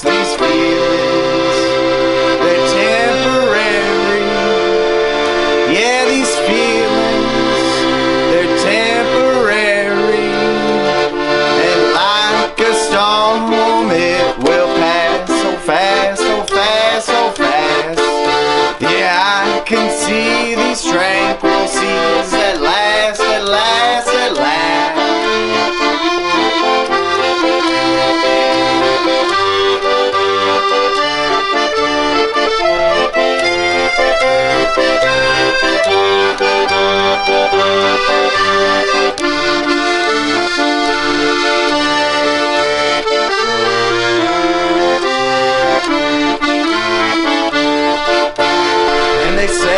these feelings, they're temporary. Yeah, these feelings, they're temporary. And like a storm, it will pass so fast, so fast, so fast. Yeah, I can see these tranquil seas at last, at last, at last. And they say